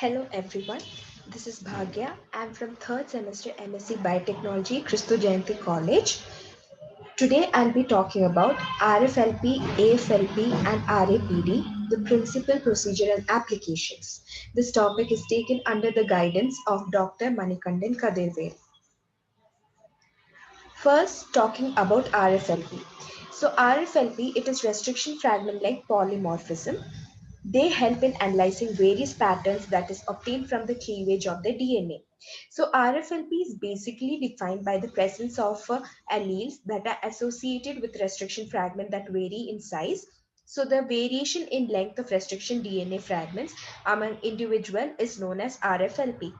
Hello everyone, this is Bhagya. I'm from third semester MSc Biotechnology, Christu Jayanti College. Today I'll be talking about RFLP, AFLP and RAPD, the principle, procedure and applications. This topic is taken under the guidance of Dr. Manikandan Kadirvel. First, talking about RFLP. So RFLP, it is restriction fragment like polymorphism. They help in analyzing various patterns that is obtained from the cleavage of the DNA. So RFLP is basically defined by the presence of alleles that are associated with restriction fragment that vary in size. So the variation in length of restriction DNA fragments among individual is known as RFLP.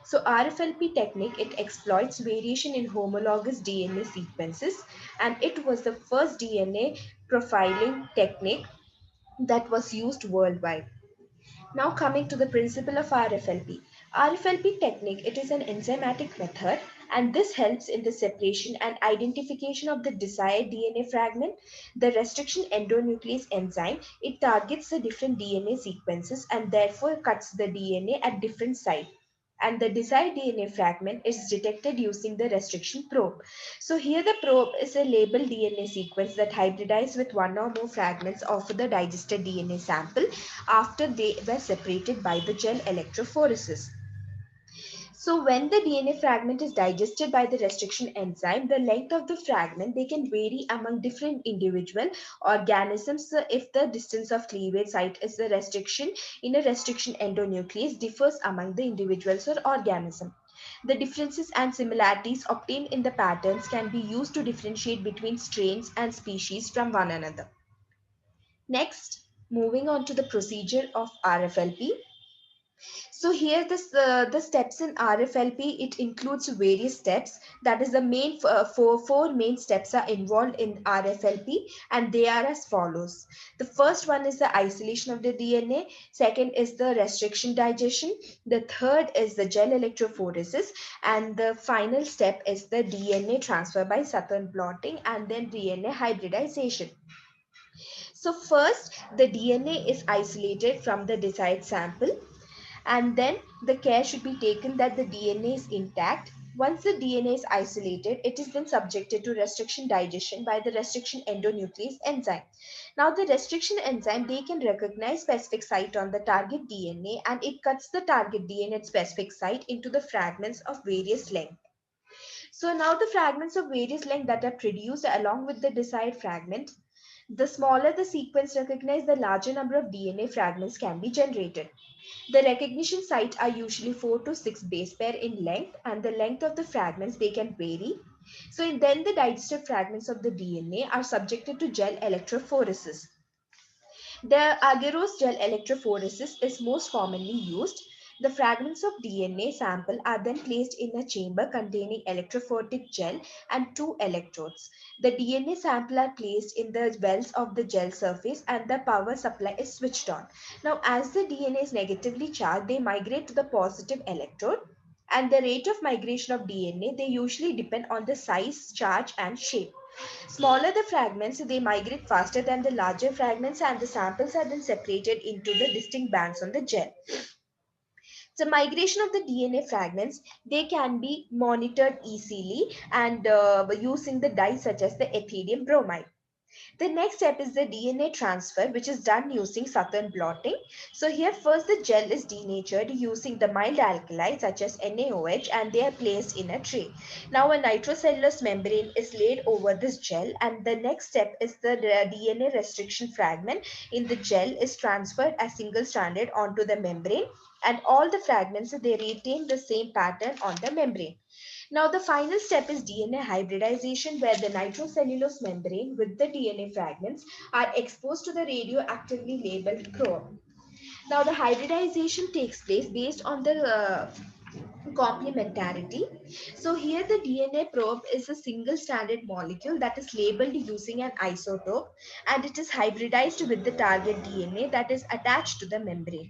So RFLP technique, it exploits variation in homologous DNA sequences, and it was the first DNA profiling technique that was used worldwide. Now coming to the principle of RFLP. RFLP technique, it is an enzymatic method, and this helps in the separation and identification of the desired DNA fragment. The restriction endonuclease enzyme, it targets the different DNA sequences and therefore cuts the DNA at different sites, and the desired DNA fragment is detected using the restriction probe. So here the probe is a labeled DNA sequence that hybridizes with one or more fragments of the digested DNA sample after they were separated by the gel electrophoresis. So when the DNA fragment is digested by the restriction enzyme, the length of the fragment, they can vary among different individual organisms if the distance of cleavage site is the restriction in a restriction endonuclease differs among the individuals or organism. The differences and similarities obtained in the patterns can be used to differentiate between strains and species from one another. Next, moving on to the procedure of RFLP. So here the steps in RFLP, it includes various steps. That is the main four main steps are involved in RFLP, and they are as follows. The first one is the isolation of the DNA. Second is the restriction digestion. The third is the gel electrophoresis, and the final step is the DNA transfer by Southern blotting and then DNA hybridization. So first, the DNA is isolated from the desired sample, and then the care should be taken that the DNA is intact. Once the DNA is isolated, it is then subjected to restriction digestion by the restriction endonuclease enzyme. Now, the restriction enzyme, they can recognize specific site on the target DNA, and it cuts the target DNA at specific site into the fragments of various length. So now the fragments of various length that are produced along with the desired fragment, the smaller the sequence recognized, the larger number of DNA fragments can be generated. The recognition sites are usually 4 to 6 base pair in length, and the length of the fragments, they can vary. So then the digested fragments of the DNA are subjected to gel electrophoresis. The agarose gel electrophoresis is most commonly used. The fragments of DNA sample are then placed in a chamber containing electrophoretic gel and two electrodes. The DNA sample are placed in the wells of the gel surface and the power supply is switched on. Now, as the DNA is negatively charged, they migrate to the positive electrode, and the rate of migration of DNA, they usually depend on the size, charge and shape. Smaller the fragments, they migrate faster than the larger fragments, and the samples are then separated into the distinct bands on the gel. So migration of the DNA fragments, they can be monitored easily and using the dyes such as the ethidium bromide. The next step is the DNA transfer, which is done using Southern blotting. So here first the gel is denatured using the mild alkali such as NaOH, and they are placed in a tray. Now a nitrocellulose membrane is laid over this gel, and the next step is the DNA restriction fragment in the gel is transferred as single stranded onto the membrane, and all the fragments, they retain the same pattern on the membrane. Now, the final step is DNA hybridization, where the nitrocellulose membrane with the DNA fragments are exposed to the radioactively labeled chrome. Now, the hybridization takes place based on the complementarity. So, here the DNA probe is a single stranded molecule that is labeled using an isotope, and it is hybridized with the target DNA that is attached to the membrane.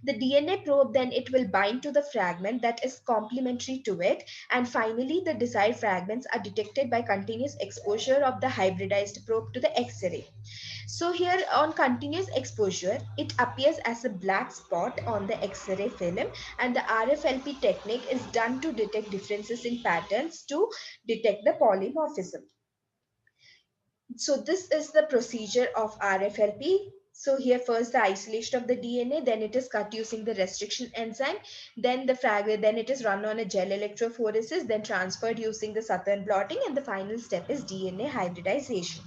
The DNA probe then it will bind to the fragment that is complementary to it, and finally the desired fragments are detected by continuous exposure of the hybridized probe to the X-ray. So here on continuous exposure, it appears as a black spot on the X-ray film, and the RFLP technique is done to detect differences in patterns to detect the polymorphism. So this is the procedure of RFLP. So here first the isolation of the DNA, then it is cut using the restriction enzyme, then the fragment, then it is run on a gel electrophoresis, then transferred using the Southern blotting, and the final step is DNA hybridization.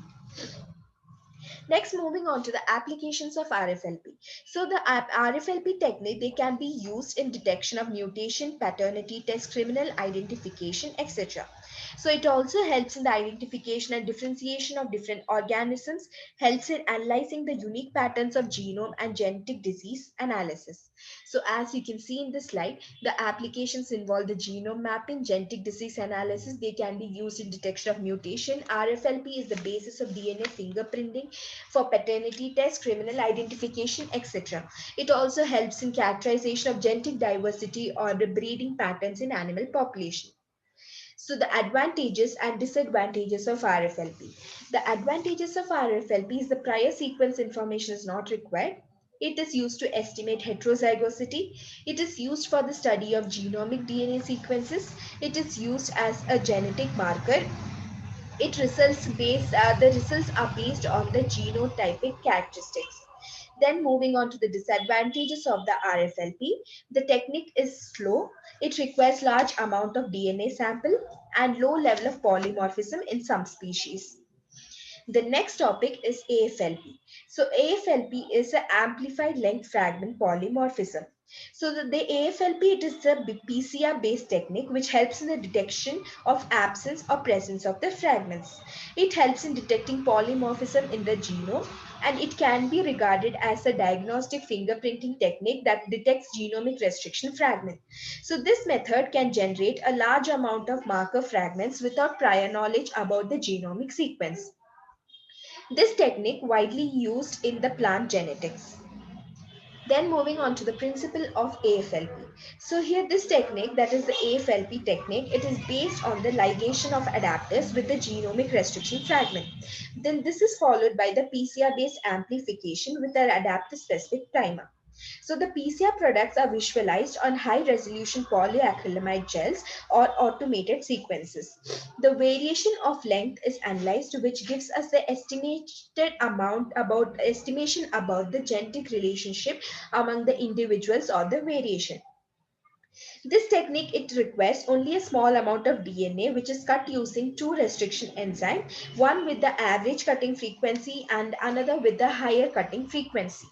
Next, moving on to the applications of RFLP. So the RFLP technique, they can be used in detection of mutation, paternity test, criminal identification, etc. So it also helps in the identification and differentiation of different organisms, helps in analyzing the unique patterns of genome and genetic disease analysis. So as you can see in the slide, the applications involve the genome mapping, genetic disease analysis. They can be used in detection of mutation. RFLP is the basis of DNA fingerprinting for paternity tests, criminal identification, etc. It also helps in characterization of genetic diversity or the breeding patterns in animal population. So the advantages and disadvantages of RFLP. The advantages of RFLP is the prior sequence information is not required. It is used to estimate heterozygosity. It is used for the study of genomic DNA sequences. It is used as a genetic marker. The results are based on the genotypic characteristics. Then moving on to the disadvantages of the RFLP, the technique is slow. It requires large amount of DNA sample and low level of polymorphism in some species. The next topic is AFLP. So AFLP is an amplified length fragment polymorphism. So the AFLP, it is a PCR based technique which helps in the detection of absence or presence of the fragments. It helps in detecting polymorphism in the genome, and it can be regarded as a diagnostic fingerprinting technique that detects genomic restriction fragment. So this method can generate a large amount of marker fragments without prior knowledge about the genomic sequence. This technique widely used in the plant genetics. Then moving on to the principle of AFLP. So here this technique, that is the AFLP technique, it is based on the ligation of adapters with the genomic restriction fragment. Then this is followed by the PCR based amplification with an adapter specific primer. So the PCR products are visualized on high resolution polyacrylamide gels or automated sequences. The variation of length is analyzed, which gives us the estimation about the genetic relationship among the individuals or the variation. This technique, it requires only a small amount of DNA which is cut using two restriction enzymes, one with the average cutting frequency and another with the higher cutting frequency.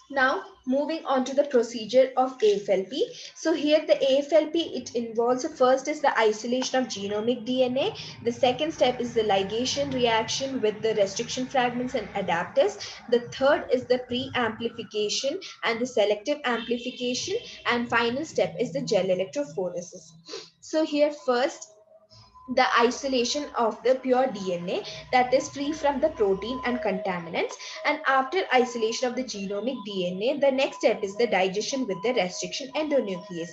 Now, moving on to the procedure of AFLP. So here the AFLP, it involves, first is the isolation of genomic DNA. The second step is the ligation reaction with the restriction fragments and adapters. The third is the pre-amplification and the selective amplification. And final step is the gel electrophoresis. So here first, the isolation of the pure DNA that is free from the protein and contaminants. And after isolation of the genomic DNA, the next step is the digestion with the restriction endonuclease.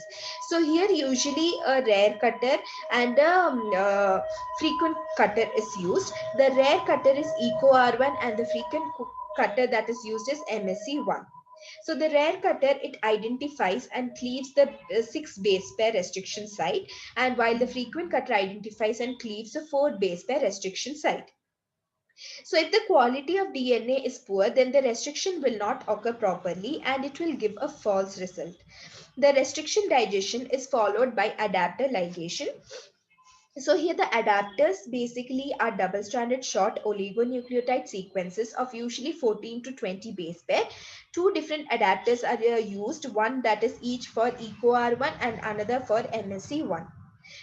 So here usually a rare cutter and a frequent cutter is used. The rare cutter is EcoR1 and the frequent cutter that is used is MSC1. So the rare cutter, it identifies and cleaves the 6 base pair restriction site, and while the frequent cutter identifies and cleaves the 4 base pair restriction site. So if the quality of DNA is poor, then the restriction will not occur properly and it will give a false result. The restriction digestion is followed by adapter ligation. So here the adapters basically are double-stranded short oligonucleotide sequences of usually 14 to 20 base pair. Two different adapters are used, one that is each for EcoR1 and another for MSC1.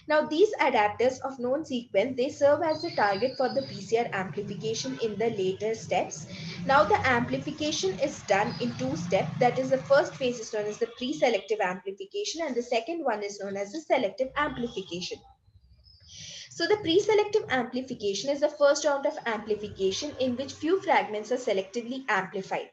Now these adapters of known sequence, they serve as the target for the PCR amplification in the later steps. Now the amplification is done in two steps. That is, the first phase is known as the pre-selective amplification and the second one is known as the selective amplification. So the pre-selective amplification is the first round of amplification in which few fragments are selectively amplified.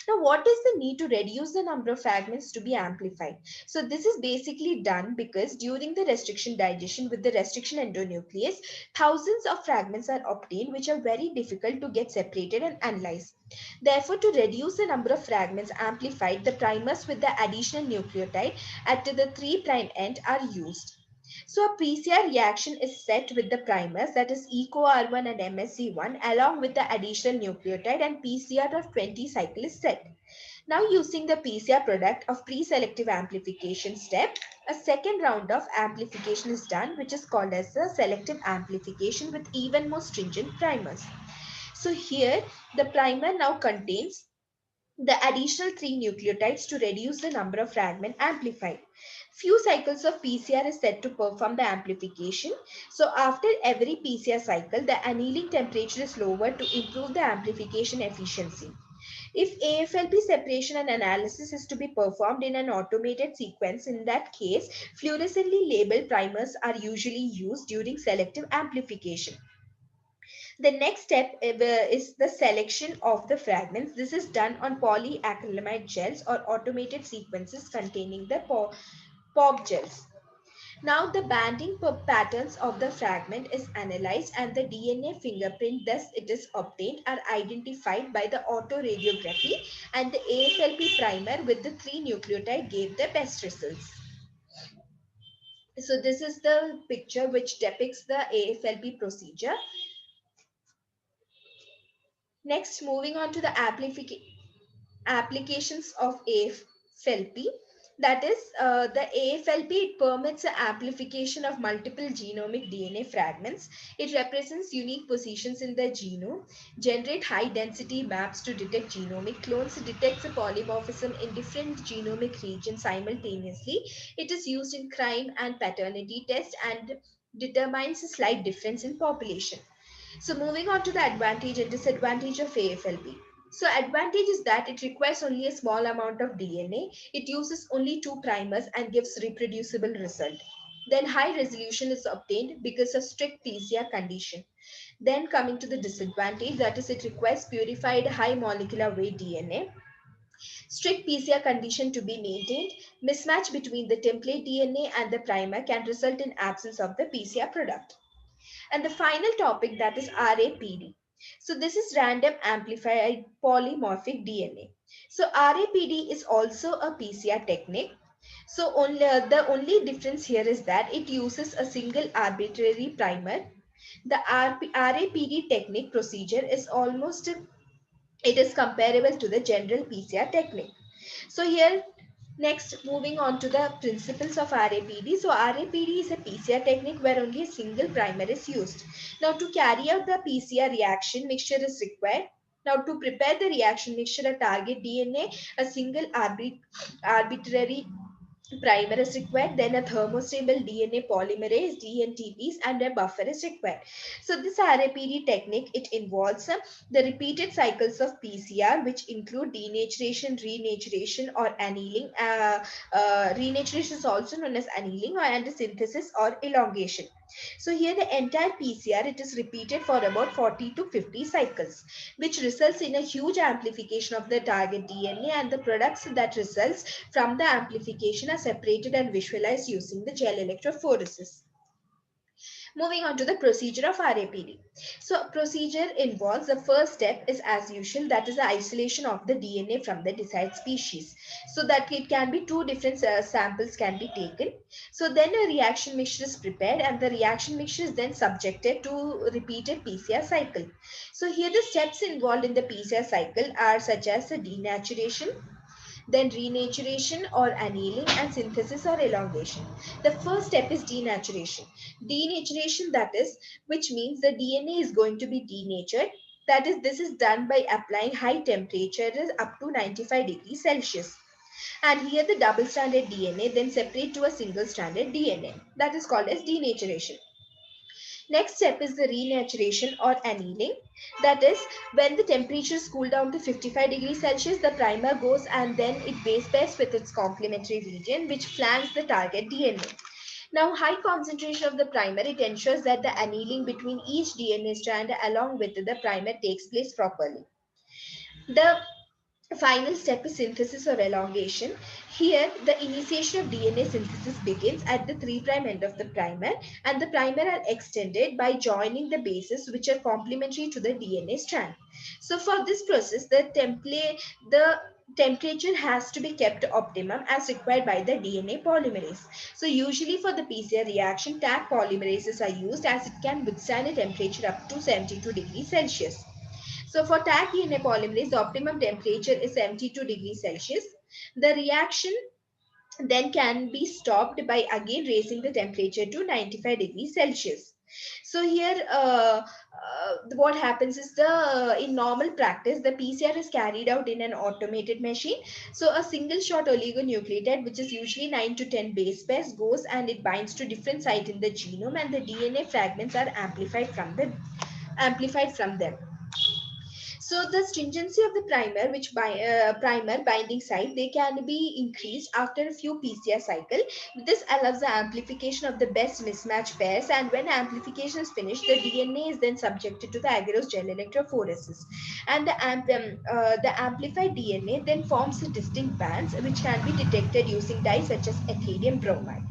Now, what is the need to reduce the number of fragments to be amplified? So this is basically done because during the restriction digestion with the restriction endonuclease, thousands of fragments are obtained which are very difficult to get separated and analyzed. Therefore, to reduce the number of fragments amplified, the primers with the additional nucleotide at the 3' end are used. So a PCR reaction is set with the primers, that is EcoR1 and MSC1, along with the additional nucleotide, and PCR of 20 cycle is set. Now, using the PCR product of pre-selective amplification step, a second round of amplification is done, which is called as the selective amplification with even more stringent primers. So here the primer now contains the additional 3 nucleotides to reduce the number of fragment amplified. Few cycles of PCR is set to perform the amplification. So after every PCR cycle, the annealing temperature is lowered to improve the amplification efficiency. If AFLP separation and analysis is to be performed in an automated sequence, in that case, fluorescently labeled primers are usually used during selective amplification. The next step is the selection of the fragments. This is done on polyacrylamide gels or automated sequences containing the POP gels. Now the banding patterns of the fragment is analyzed and the DNA fingerprint thus it is obtained are identified by the autoradiography, and the AFLP primer with the 3 nucleotide gave the best results. So this is the picture which depicts the AFLP procedure. Next, moving on to the applications of AFLP. That is, the AFLP, it permits the amplification of multiple genomic DNA fragments. It represents unique positions in the genome, generate high density maps to detect genomic clones, detects a polymorphism in different genomic regions simultaneously. It is used in crime and paternity tests and determines a slight difference in population. So moving on to the advantage and disadvantage of AFLP. So advantage is that it requires only a small amount of DNA. It uses only 2 primers and gives reproducible result. Then high resolution is obtained because of strict PCR condition. Then coming to the disadvantage, that is it requires purified high molecular weight DNA. Strict PCR condition to be maintained. Mismatch between the template DNA and the primer can result in absence of the PCR product. And the final topic, that is RAPD. So this is random amplified polymorphic DNA. So RAPD is also a PCR technique. So the only difference here is that it uses a single arbitrary primer. The RAPD technique procedure is it is comparable to the general PCR technique. So here, next, moving on to the principles of RAPD. So RAPD is a PCR technique where only a single primer is used. Now to carry out the PCR reaction, mixture is required. Now to prepare the reaction mixture, a target DNA, a single arbitrary primer is required, then a thermostable DNA polymerase, DNTPs, and a buffer is required. So this RAPD technique, it involves the repeated cycles of PCR, which include denaturation, renaturation, or annealing. Renaturation is also known as annealing, and synthesis or elongation. So here the entire PCR, it is repeated for about 40 to 50 cycles, which results in a huge amplification of the target DNA, and the products that results from the amplification are separated and visualized using the gel electrophoresis. Moving on to the procedure of RAPD. So procedure involves, the first step is as usual, that is the isolation of the DNA from the desired species. So that it can be 2 different samples can be taken. So then a reaction mixture is prepared, and the reaction mixture is then subjected to repeated PCR cycle. So here the steps involved in the PCR cycle are such as the denaturation, then renaturation or annealing, and synthesis or elongation. The first step is denaturation. Denaturation, that is, which means the DNA is going to be denatured. That is, this is done by applying high temperatures up to 95 degrees Celsius. And here the double stranded DNA then separate to a single stranded DNA. That is called as denaturation. Next step is the renaturation or annealing. That is, when the temperatures cool down to 55 degrees Celsius, the primer goes and then it base pairs with its complementary region, which flanks the target DNA. Now, high concentration of the primer, it ensures that the annealing between each DNA strand along with the primer takes place properly. The final step is synthesis or elongation. Here, the initiation of DNA synthesis begins at the 3' end of the primer, and the primer are extended by joining the bases which are complementary to the DNA strand. So, for this process, the temperature has to be kept optimum as required by the DNA polymerase. So, usually for the PCR reaction, Taq polymerases are used as it can withstand a temperature up to 72 degrees Celsius. So for Taq DNA polymerase, the optimum temperature is 72 degrees Celsius. The reaction then can be stopped by again raising the temperature to 95 degrees Celsius. So here, what happens is in normal practice, the PCR is carried out in an automated machine. So a single shot oligonucleotide, which is usually 9 to 10 base pairs, goes and it binds to different site in the genome, and the DNA fragments are amplified from them. So the stringency of the primer binding site, they can be increased after a few PCR cycle. This allows the amplification of the best mismatch pairs, and when amplification is finished, the DNA is then subjected to the agarose gel electrophoresis, and the amplified DNA then forms the distinct bands which can be detected using dyes such as etherium bromide.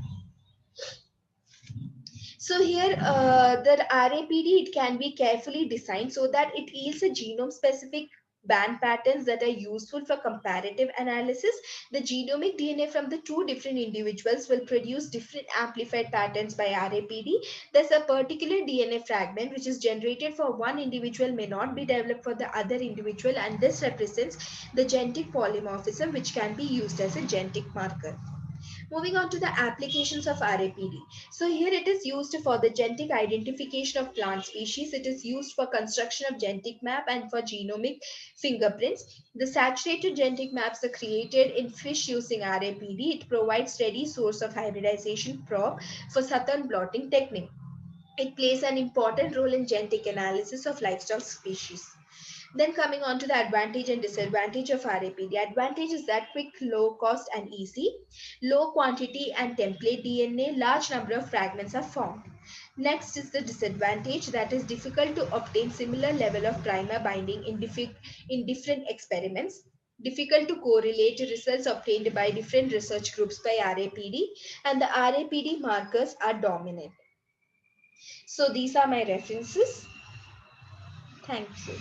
So here, the RAPD, it can be carefully designed so that it yields a genome-specific band patterns that are useful for comparative analysis. The genomic DNA from the two different individuals will produce different amplified patterns by RAPD. Thus, a particular DNA fragment which is generated for one individual may not be developed for the other individual, and this represents the genetic polymorphism which can be used as a genetic marker. Moving on to the applications of RAPD. So here it is used for the genetic identification of plant species. It is used for construction of genetic map and for genomic fingerprints. The saturated genetic maps are created in fish using RAPD. It provides steady source of hybridization probe for southern blotting technique. It plays an important role in genetic analysis of livestock species. Then coming on to the advantage and disadvantage of RAP. The advantage is that quick, low cost and easy, low quantity and template DNA, large number of fragments are formed. Next is the disadvantage, that is difficult to obtain similar level of primer binding in different experiments. Difficult to correlate results obtained by different research groups by RAPD, and the RAPD markers are dominant. So these are my references. Thank you.